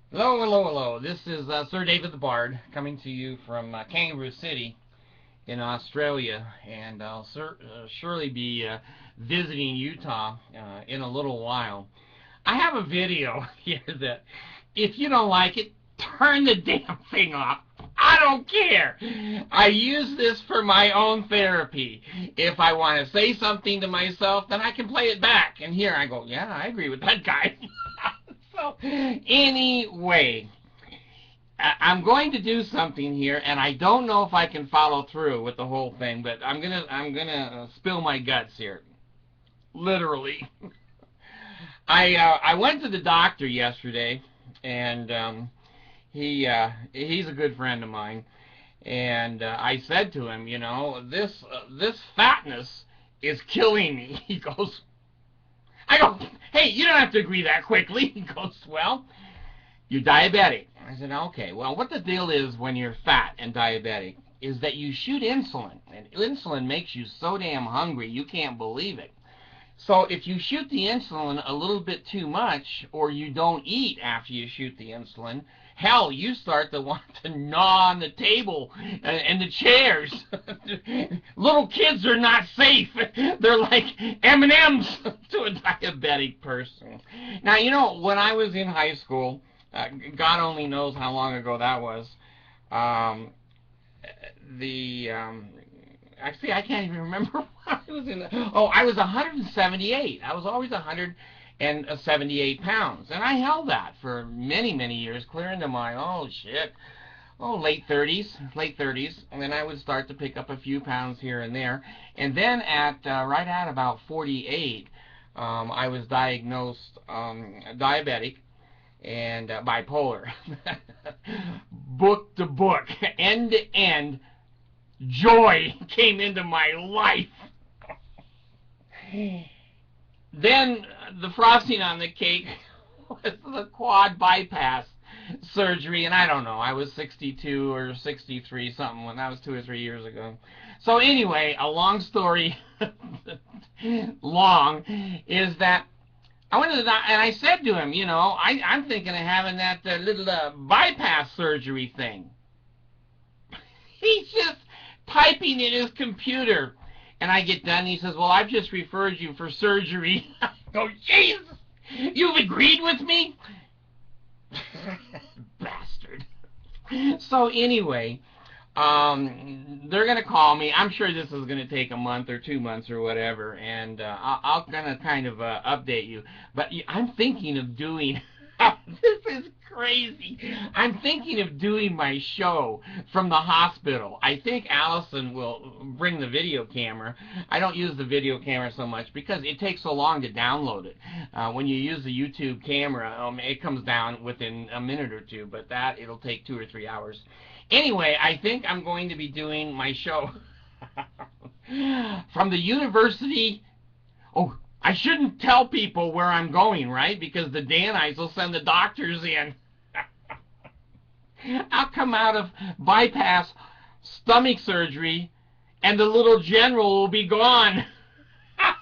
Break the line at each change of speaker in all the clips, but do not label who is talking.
Hello, hello, hello. This is Sir David the Bard coming to you from Kangaroo City in Australia, and I'll surely be visiting Utah in a little while. I have a video here that, if you don't like it, turn the damn thing off. I don't care. I use this for my own therapy. If I want to say something to myself, then I can play it back. And here I go, yeah, I agree with that guy. So, anyway, I'm going to do something here, and I don't know if I can follow through with the whole thing, but I'm gonna spill my guts here, literally. I went to the doctor yesterday, and he's a good friend of mine, and I said to him, this fatness is killing me. He goes, I go, hey, you don't have to agree that quickly. He goes, well, you're diabetic. I said, okay, well, what the deal is when you're fat and diabetic is that you shoot insulin, and insulin makes you so damn hungry you can't believe it. So if you shoot the insulin a little bit too much, or you don't eat after you shoot the insulin, hell, you start to want to gnaw on the table and the chairs. Little kids are not safe. They're like M&Ms to a diabetic person. Now, when I was in high school, God only knows how long ago that was, um, the actually, I can't even remember what I was in. Oh, I was 178. I was always 178 pounds, and I held that for many, many years, clear into my late 30s, and then I would start to pick up a few pounds here and there, and then at right at about 48, I was diagnosed diabetic and bipolar. Book to book, end to end, joy came into my life. Then the frosting on the cake was the quad bypass surgery, and I don't know, I was 62 or 63 something when that was 2 or 3 years ago. So anyway, a long story long is that I went to the doctor and I said to him, I'm thinking of having that little bypass surgery thing. He's just typing in his computer. And I get done, and he says, well, I've just referred you for surgery. I go, Jesus, you've agreed with me? Bastard. So anyway, they're going to call me. I'm sure this is going to take a month or 2 months or whatever, and I'll going to kind of update you. But I'm thinking of doing, this is crazy. I'm thinking of doing my show from the hospital. I think Allison will bring the video camera. I don't use the video camera so much because it takes so long to download it. When you use the YouTube camera, it comes down within a minute or two, but it'll take 2 or 3 hours. Anyway, I think I'm going to be doing my show from the university. Oh, I shouldn't tell people where I'm going, right? Because the Danites will send the doctors in. I'll come out of bypass stomach surgery, and the little general will be gone.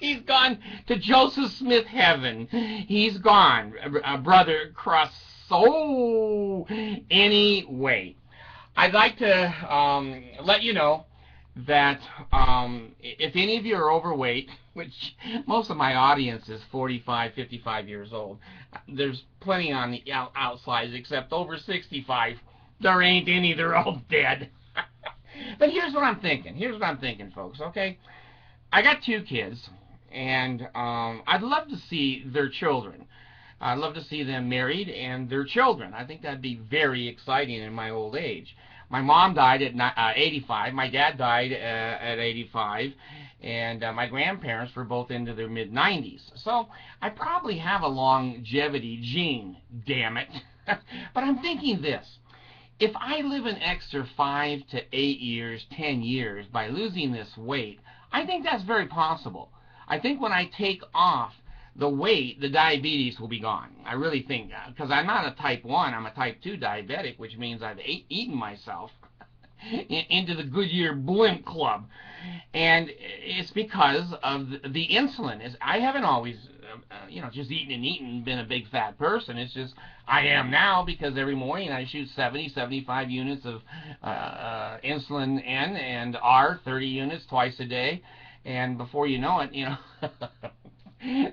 He's gone to Joseph Smith heaven. He's gone, Brother Cross. So, anyway, I'd like to let you know that if any of you are overweight, which most of my audience is 45, 55 years old, there's plenty on the outsides, except over 65, there ain't any, they're all dead. But here's what I'm thinking, folks, okay? I got 2 kids, and I'd love to see their children. I'd love to see them married and their children. I think that'd be very exciting in my old age. My mom died at 85. My dad died at 85. And my grandparents were both into their mid-90s. So I probably have a longevity gene, damn it. But I'm thinking this. If I live an extra 5 to 8 years, 10 years by losing this weight, I think that's very possible. I think when I take off the weight, the diabetes will be gone. I really think that, because I'm not a type 1, I'm a type 2 diabetic, which means I've eaten myself into the Goodyear Blimp Club. And it's because of the insulin. I haven't always just eating and eating, been a big fat person. It's just I am now because every morning I shoot 70, 75 units of insulin N and R, 30 units twice a day, and before you know it,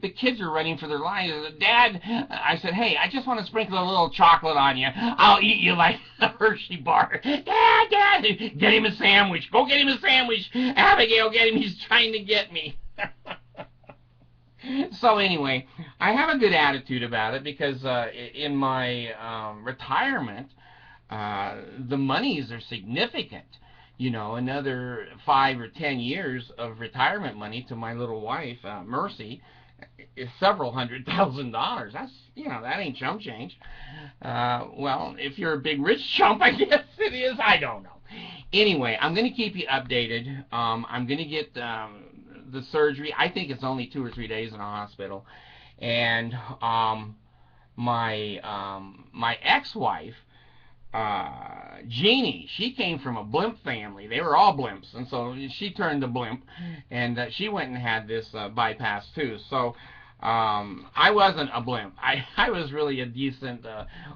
the kids are running for their lives. Dad, I said, hey, I just want to sprinkle a little chocolate on you. I'll eat you like a Hershey bar. Dad, get him a sandwich. Go get him a sandwich. Abigail, get him. He's trying to get me. So anyway, I have a good attitude about it because in my retirement, the monies are significant. Another 5 or 10 years of retirement money to my little wife, Mercy, is several $100,000. That's, that ain't chump change. Well, if you're a big rich chump, I guess it is. I don't know. Anyway, I'm going to keep you updated. I'm going to get the surgery. I think it's only 2 or 3 days in a hospital. And my ex-wife, Jeannie, she came from a blimp family. They were all blimps, and so she turned to blimp, and she went and had this bypass too. So I wasn't a blimp. I was really a decent,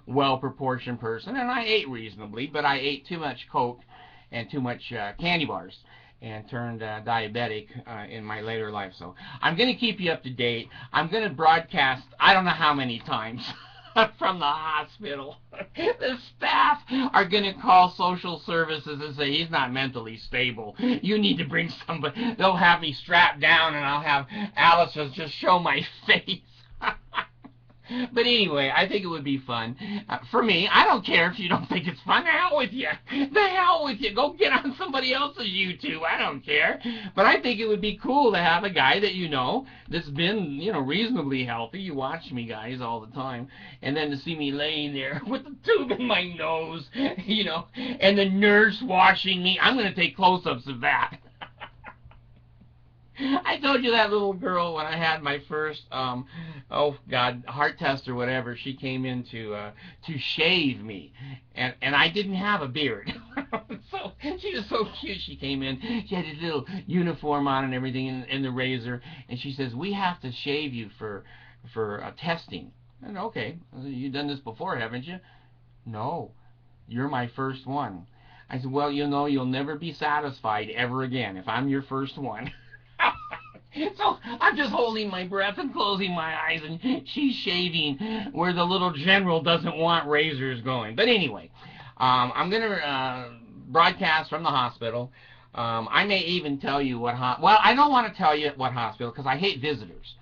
well-proportioned person, and I ate reasonably, but I ate too much Coke and too much candy bars and turned diabetic in my later life. So I'm going to keep you up to date. I'm going to broadcast I don't know how many times from the hospital. The staff are going to call social services and say, he's not mentally stable. You need to bring somebody. They'll have me strapped down, and I'll have Alice just show my face. But anyway, I think it would be fun. For me, I don't care if you don't think it's fun. The hell with you. The hell with you. Go get on somebody else's YouTube. I don't care. But I think it would be cool to have a guy that that's been, reasonably healthy. You watch me, guys, all the time. And then to see me laying there with the tube in my nose, and the nurse washing me. I'm going to take close-ups of that. I told you that little girl when I had my first, heart test or whatever. She came in to shave me, and I didn't have a beard. So she was so cute. She came in. She had this little uniform on and everything, and the razor. And she says, "We have to shave you for testing." And okay, you've done this before, haven't you? No, you're my first one. I said, well, you'll never be satisfied ever again if I'm your first one. So I'm just holding my breath and closing my eyes, and she's shaving where the little general doesn't want razors going. But anyway, I'm going to broadcast from the hospital. I may even tell you what well, I don't want to tell you what hospital because I hate visitors.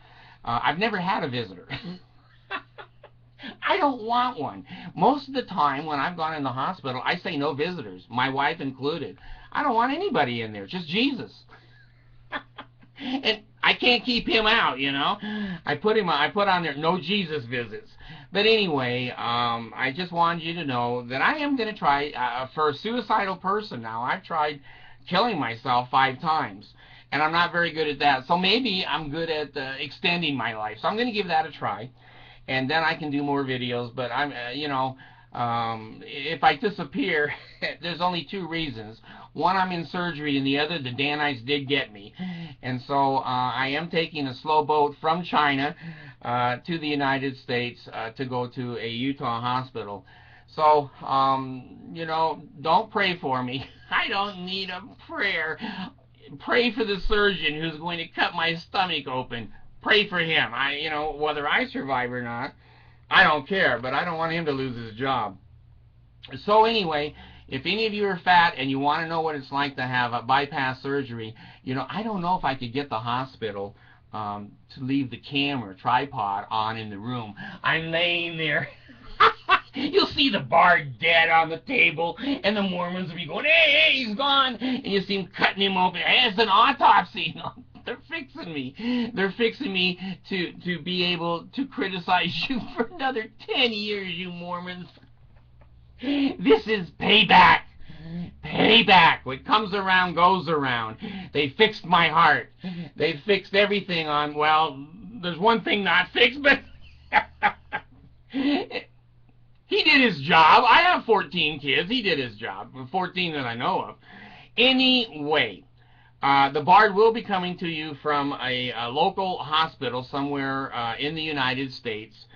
I've never had a visitor. I don't want one. Most of the time when I've gone in the hospital, I say no visitors, my wife included. I don't want anybody in there, just Jesus. And I can't keep him out, I put on there no Jesus visits. But anyway, I just wanted you to know that I am going to try for a suicidal person now. I've tried killing myself 5 times, and I'm not very good at that. So maybe I'm good at extending my life. So I'm going to give that a try, and then I can do more videos. But I'm, if I disappear, there's only 2 reasons. One, I'm in surgery, and the other, the Danites did get me. And so I am taking a slow boat from China to the United States to go to a Utah hospital. So, don't pray for me. I don't need a prayer. Pray for the surgeon who's going to cut my stomach open. Pray for him. Whether I survive or not, I don't care, but I don't want him to lose his job. So anyway, if any of you are fat and you want to know what it's like to have a bypass surgery, I don't know if I could get the hospital to leave the camera tripod on in the room. I'm laying there. You'll see the bar dead on the table, and the Mormons will be going, hey, he's gone. And you see them cutting him open. Hey, it's an autopsy. They're fixing me. They're fixing me to be able to criticize you for another 10 years, you Mormons. This is payback. Payback. What comes around goes around. They fixed my heart. They fixed everything on, well, there's one thing not fixed, but he did his job. I have 14 kids. He did his job. 14 that I know of. Anyway, The Bard will be coming to you from a local hospital somewhere in the United States,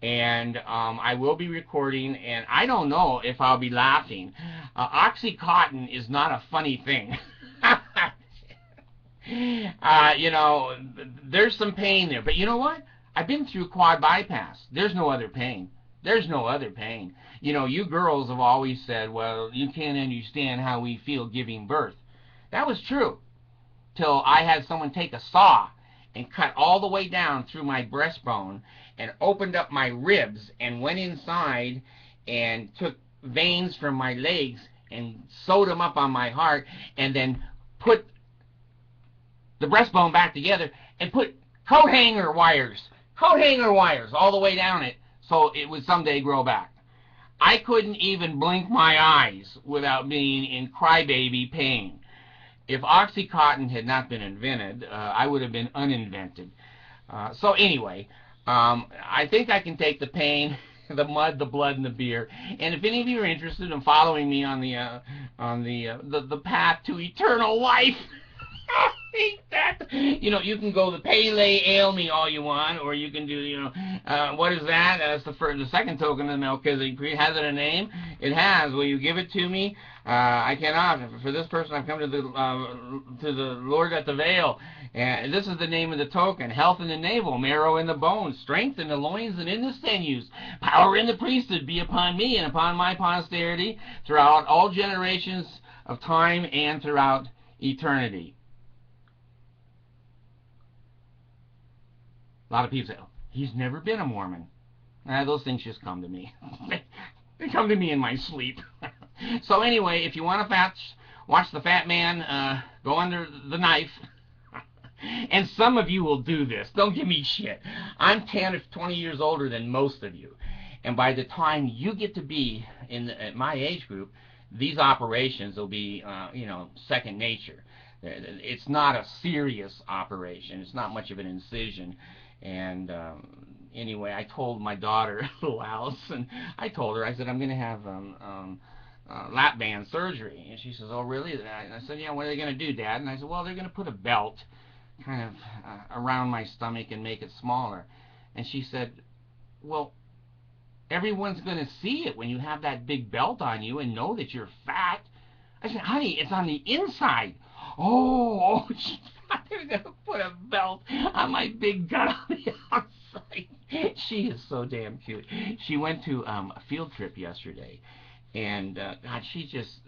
and I will be recording, and I don't know if I'll be laughing. Oxycontin is not a funny thing. You know, there's some pain there, but you know what? I've been through quad bypass. There's no other pain. There's no other pain. You know, you girls have always said, well, you can't understand how we feel giving birth. That was true, till I had someone take a saw and cut all the way down through my breastbone and opened up my ribs and went inside and took veins from my legs and sewed them up on my heart and then put the breastbone back together and put coat hanger wires all the way down it so it would someday grow back. I couldn't even blink my eyes without being in crybaby pain. If Oxycontin had not been invented, I would have been uninvented. So anyway, I think I can take the pain, the mud, the blood, and the beer. And if any of you are interested in following me on the path to eternal life, I think that, you know, you can go the Pele Ale me all you want, or you can do, you know, what is that? That's the second token of the Melchizedek Creed. Has it a name? It has. Will you give it to me? I cannot. For this person, I've come to the Lord at the veil. And this is the name of the token: health in the navel, marrow in the bones, strength in the loins and in the sinews, power in the priesthood be upon me and upon my posterity throughout all generations of time and throughout eternity. A lot of people say, oh, he's never been a Mormon. Those things just come to me. They come to me in my sleep. So anyway, if you want to watch the fat man go under the knife, and some of you will do this. Don't give me shit. I'm 10 or 20 years older than most of you. And by the time you get to be at my age group, these operations will be, you know, second nature. It's not a serious operation. It's not much of an incision. And anyway, I told my daughter, little Alice, and I told her, I said, I'm going to have lap band surgery. And she says, oh, really? And I said, yeah, what are they going to do, Dad? And I said, well, they're going to put a belt kind of around my stomach and make it smaller. And she said, well, everyone's going to see it when you have that big belt on you and know that you're fat. I said, honey, it's on the inside. Oh, she thought they were going to put a belt on my big gut on the outside. She is so damn cute. She went to a field trip yesterday, and God, she's just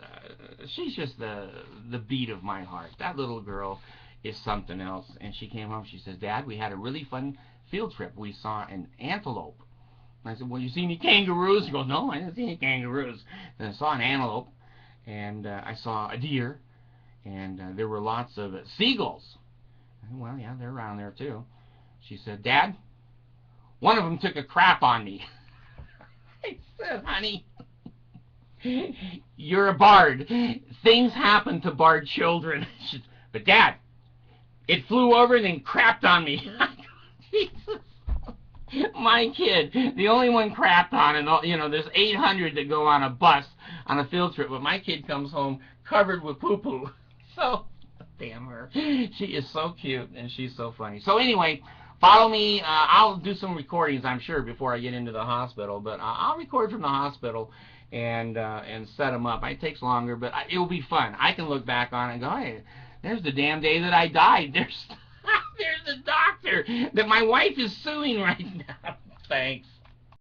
the beat of my heart. That little girl is something else. And she came home. She says, Dad, we had a really fun field trip. We saw an antelope. And I said, well, you see any kangaroos? She goes, no, I didn't see any kangaroos. And I saw an antelope, and I saw a deer. And there were lots of seagulls. Well, yeah, they're around there too. She said, Dad, one of them took a crap on me. I said, honey, you're a bard. Things happen to bard children. She said, but Dad, it flew over and then crapped on me. Jesus. My kid, the only one crapped on, and you know, there's 800 that go on a bus on a field trip, but my kid comes home covered with poo-poo. So, damn her. She is so cute, and she's so funny. So anyway, follow me. I'll do some recordings, I'm sure, before I get into the hospital. But I'll record from the hospital and set them up. It takes longer, but it will be fun. I can look back on it and go, hey, there's the damn day that I died. There's the doctor that my wife is suing right now. Thanks.